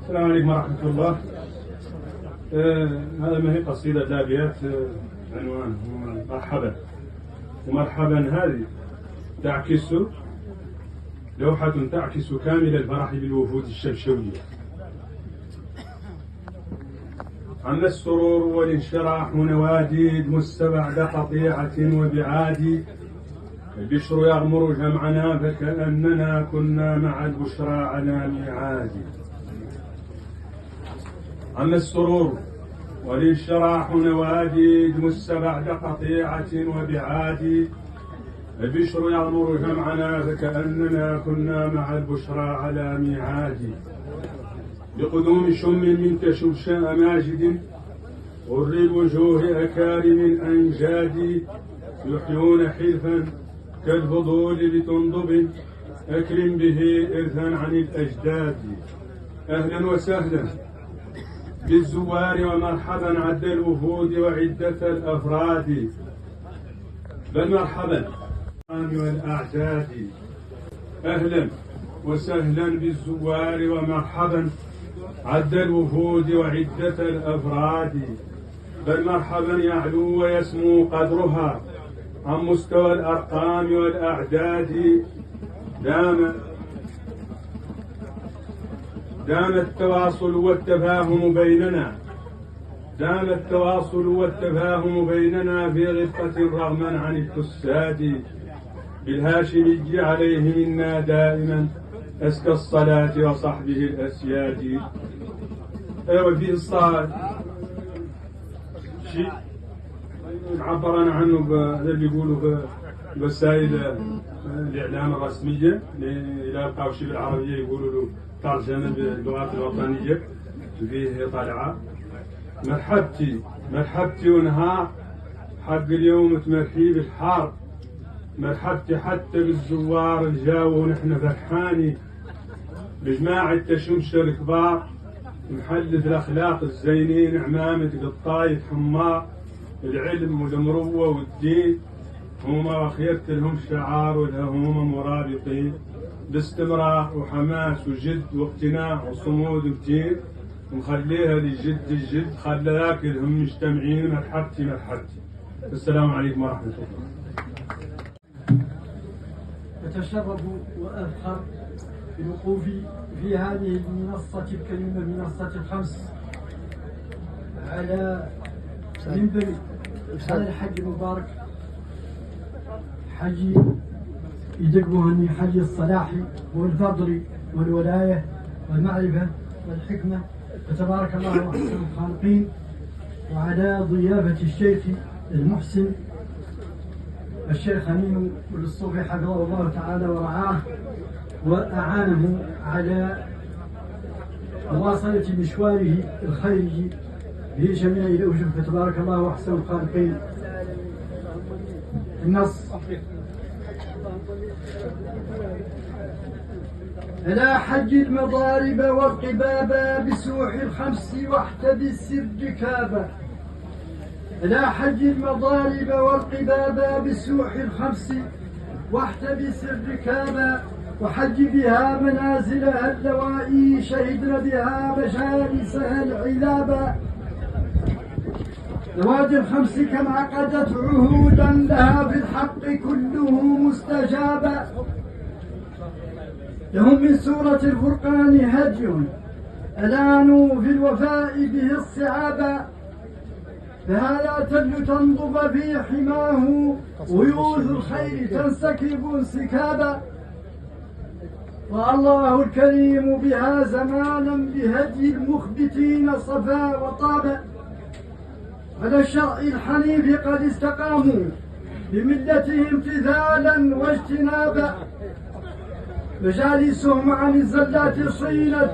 السلام عليكم ورحمة الله. هذا ما هي قصيدة الأبيات عنوان مرحبا. ومرحبا هذه تعكس لوحة تعكس كامل الفرح بالوفود الشبشوية. عم السرور والانشراح نواديد مستبعد قطيعة وبعاد، البشر يغمر جمعنا فكأننا كنا مع البشرى على ميعاد. عم السرور والانشراح نواديد مستبعد قطيعة وبعاد، البشر يغمر جمعنا فكأننا كنا مع البشرى على ميعاد. بقدوم شم من تشوشاء ماجد غر الوجوه أكارم أنجاد، يحيون حلفا كالفضول بتنضب أكرم به إرثا عن الأجداد. أهلا وسهلا بالزوار ومرحبا عد الوفود وعدة الأفراد، بل مرحبا والأعداد. أهلا وسهلا بالزوار ومرحبا عد الوفود وعدة الأفراد، بل مرحبا يعلو ويسمو قدرها عن مستوى الأرقام والأعداد. دام التواصل والتفاهم بيننا، دام التواصل والتفاهم بيننا في غفة رغما عن الفساد. بالهاشمي عليه منا دائما أزكى الصلاة وصحبه الأسياد. وفي الصلاة شيء عبرنا عنه اللي يقولوا في وسائل الإعلام الرسمية إلى القوشي بالعربية، يقولوا له ترجمة باللغات الوطنية فيه طلعة. مرحبتي ونهار حق اليوم تمرحي الحار، مرحبتي حتى بالزوار الجاو ونحن فرحاني بجماعة تشمشر الكبار محلة الأخلاق الزينين عمامة قطاية حمار، العلم والمروة والدين هما وخيرت لهم شعار ولها هما مرابطين باستمرار وحماس وجد واقتناع وصمود وتين، ونخليها لجد الجد خلاك لهم مجتمعين. مرحبتي. السلام عليكم ورحمة الله. أتشرف وأفخر بوقوفي في هذه المنصة الكريمة، منصة الخمس، على منبر هذا الحج المبارك، حج يدقوهني حج الصلاح والفضل والولاية والمعرفة والحكمة، فتبارك الله أحسن الخالقين. وعلى ضيافة الشيخ المحسن الشيخ أمين الصوفي حفظه الله تعالى ورعاه وأعانه على مواصلة مشواره الخيري في جميع الأوجه، فتبارك الله أحسن الخالقين. النص: ألا حج المضارب والقباب بسوح الخمس واحتبس الركابا. ألا حج المضارب والقباب بسوح الخمس واحتبس الركابا، وحج بها منازلها اللوائي شهدن بها مجالسها العلابا. نوادي الخمس كم عقدت عهودا لها في الحق كله مستجابا. لهم من سورة الفرقان هدي ألانوا في الوفاء به الصعابا، فهذا تل تنضب في حماه ويوث الخير تنسكب انسكابا. والله الكريم بها زمانا بهدي المخبتين صفا وطابا. على الشرع الحنيف قد استقاموا بملته امتثالا واجتنابا. مجالسهم عن الزلات صينت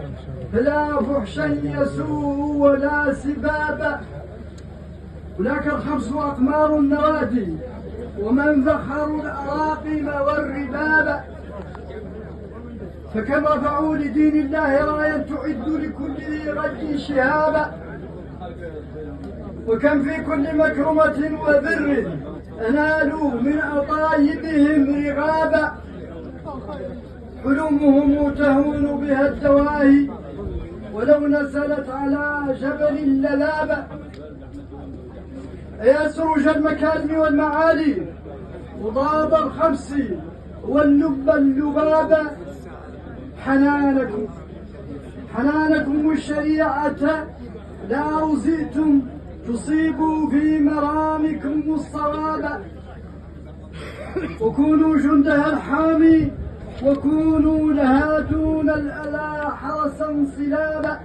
فلا فحشا يسوء ولا سبابا. هناك الخمس أقمار النوادي ومن ذخروا الأراقم والرباب، فكم رفعوا لدين الله رايا تعد لكل ذي غد شهابا. وكم في كل مكرمة وبر أنالوا من أطايبهم رغابا. حلمهم تهون بها الدواهي ولو نزلت على جبل لذاب يا سروج المكارم والمعالي وضاد الخمس واللب اللباب حنانكم الشريعة لا رزئتم تصيبوا في مرامكم الصواب وكونوا جندها الحامي وكونوا لها دون الأذى حرسا صلابا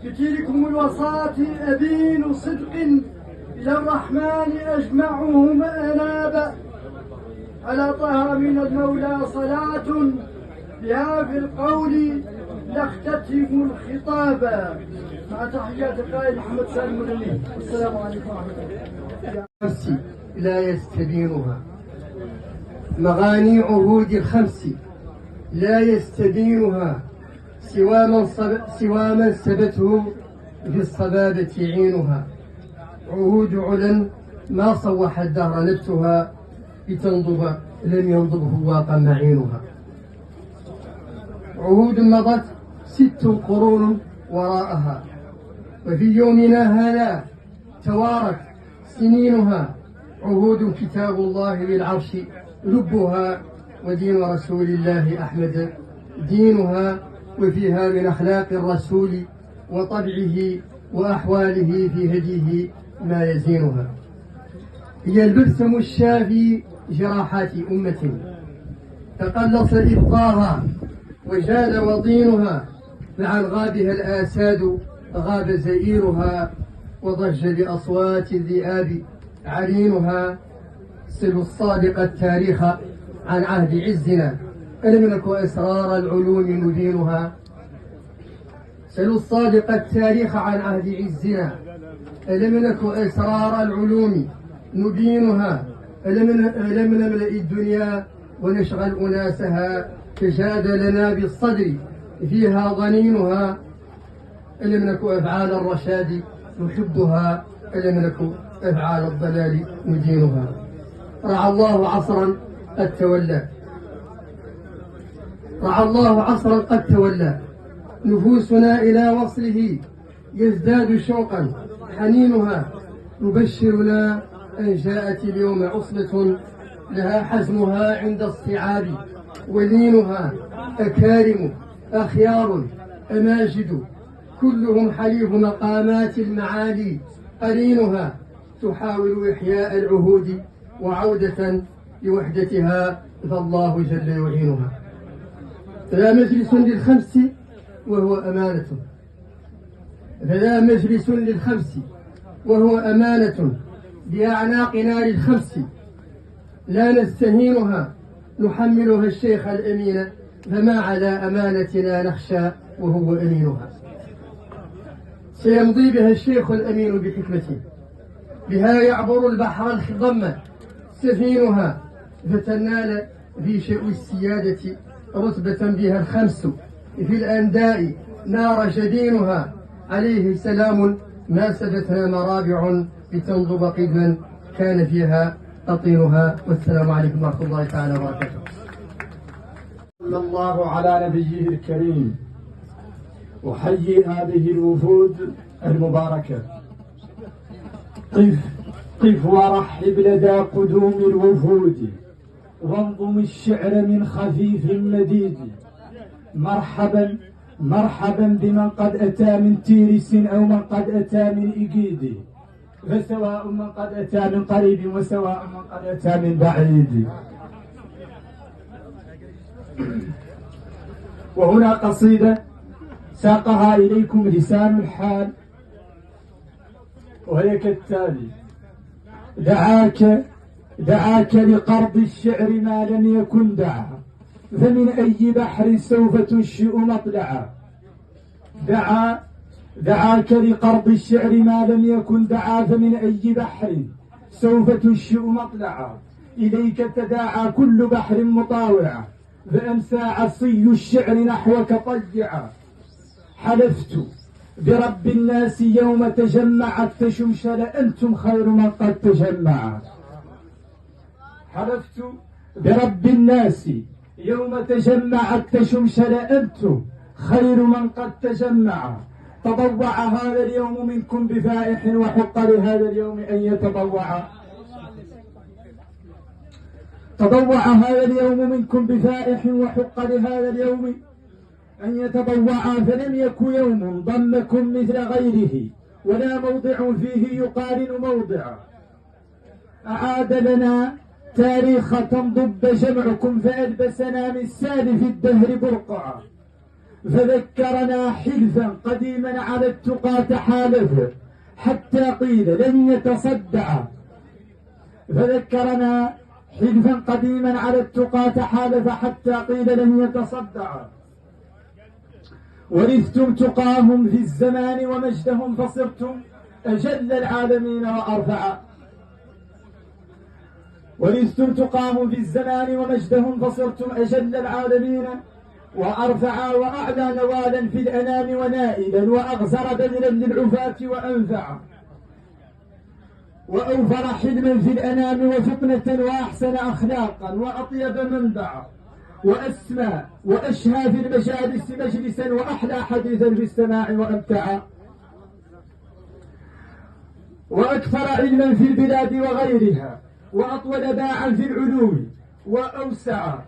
بتلكم الوصاة أدين صدق إلى الرحمن أجمعهم أنابا على طه من المولى صلاة بها في القول نختتم الخطاب مع تحيات القائد محمد سالم الأمين. السلام عليكم ورحمة الله. نفسي لا يستبينها مغاني عهود الخمس لا يستبينها سوى من سبته في الصبابة عينها عهود علا ما صوح الدهر نبتها لتنضب لم ينضبه واقع معينها عهود مضت 6 قرون وراءها وفي يومنا هذا توارت سنينها عهود كتاب الله للعرش لبها ودين رسول الله أحمد دينها وفيها من أخلاق الرسول وطبعه وأحواله في هديه ما يزينها هي البلسم الشافي جراحات أمة تقلص إبقاها وجال وطينها مع غابها الآساد غاب زئيرها وضج بأصوات الذئاب عرينها سلوا الصادق التاريخ عن عهد عزنا ألم نك أسرار العلوم نبينها سلوا الصادق التاريخ عن عهد عزنا ألم نك أسرار العلوم نبينها ألم نملأ الدنيا ونشغل أناسها تجاد لنا بالصدر فيها ضنينها ألم نك أفعال الرشاد نحبها ألم نك أفعال الضلال ندينها رعى الله عصرا قد تولى رعى الله عصرا قد تولى نفوسنا إلى وصله يزداد شوقا حنينها يبشرنا أن جاءت اليوم عصبة لها حزمها عند الصعاب ولينها أكارم أخيار أماجد كلهم حليف مقامات المعالي قرينها تحاول إحياء العهود وعودة لوحدتها فالله جل يعينها فلا مجلس للخمس وهو أمانة فلا مجلس للخمس وهو أمانة بأعناقنا للخمس لا نستهينها نحملها الشيخ الأمين فما على أمانتنا نخشى وهو أمينها سيمضي بها الشيخ الأمين بحكمته بها يعبر البحر الخضم سفينها فتنال في شأو السيادة رتبة بها الخمس في الأنداء نار جدينها عليه سلام ما سبتنا مرابع لتنضب قدما كان فيها تطينها والسلام عليكم ورحمة الله تعالى وبركاته. صلى الله على نبيه الكريم. أحيي هذه الوفود المباركة. قف ورحب لدى قدوم الوفود وانظم الشعر من خفيف مديد مرحبا مرحبا بمن قد أتى من تيرس أو من قد أتى من إيجيد فسواء من قد أتى من قريب وسواء من قد أتى من بعيد. وهنا قصيدة ساقها إليكم لسان الحال وهي كالتالي: دعاك لقرض الشعر ما لم يكن دعا فمن أي بحر سوف تنشئ مطلعا. دعاك لقرض الشعر ما لم يكن دعا فمن أي بحر سوف تنشئ مطلعا. إليك تداعى كل بحر مطاوعا فأمسى عصي الشعر نحوك طيعا. حلفت برب الناس يوم تجمعت تشمشل أنتم خير من قد تجمع. حلفت برب الناس يوم تجمعت تشمشل أنتم خير من قد تجمع. تضوع هذا اليوم منكم بفائح وحق لهذا اليوم أن يتضوع. تضوع هذا اليوم منكم بفائح وحق لهذا اليوم أن يتضوع. فلم يكن يوم ضمكم مثل غيره ولا موضع فيه يقارن موضع. أعاد لنا تاريخ تنضب جمعكم فألبسنا من سالف الدهر برقعا. فذكرنا حلفا قديما على التقى تحالف حتى قيل لن يتصدع. فذكرنا حلفا قديما على التقى تحالف حتى قيل لن يتصدع. ورثتم تقاهم في الزمان ومجدهم فصرتم أجل العالمين وأرفع. ورثتم تقاهم في الزمان ومجدهم فصرتم أجل العالمين وأرفع. وأعلى نوالا في الأنام ونائلا وأغزر بذلا للعفاة وأنفع. وأوفر حلما في الأنام وفطنة وأحسن أخلاقا وأطيب منبعا. وأسمى وأشهى في المجالس مجلسا وأحلى حديثا في السماع وأمتعا. وأكثر علما في البلاد وغيرها وأطول باعا في العلوم وأوسع.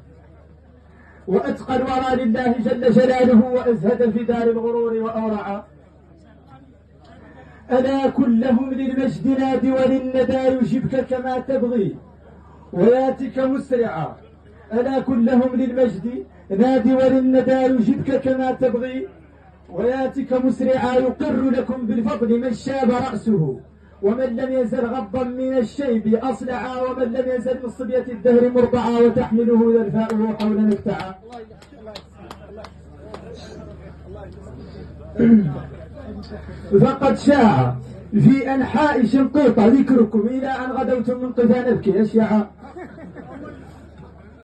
وأتقى الورى لله جل جلاله وأزهد في دار الغرور وأورعا. ألا كلهم للمجد نادي وللندى يجبك كما تبغي وياتك مسرعا. ألا كلهم للمجد نادي وللندى يجبك كما تبغي وياتك مسرعا. يقر لكم بالفضل من شاب رأسه ومن لم يزل غضا من الشيب أصلعا. ومن لم يزل من صبية الدهر مرضعا وتحمله ذرفاؤه حول مكتعا. فقد شاع في أنحاء شنقيطة ذكركم إلى أن غدوتم من قفا نبكي أشيعا.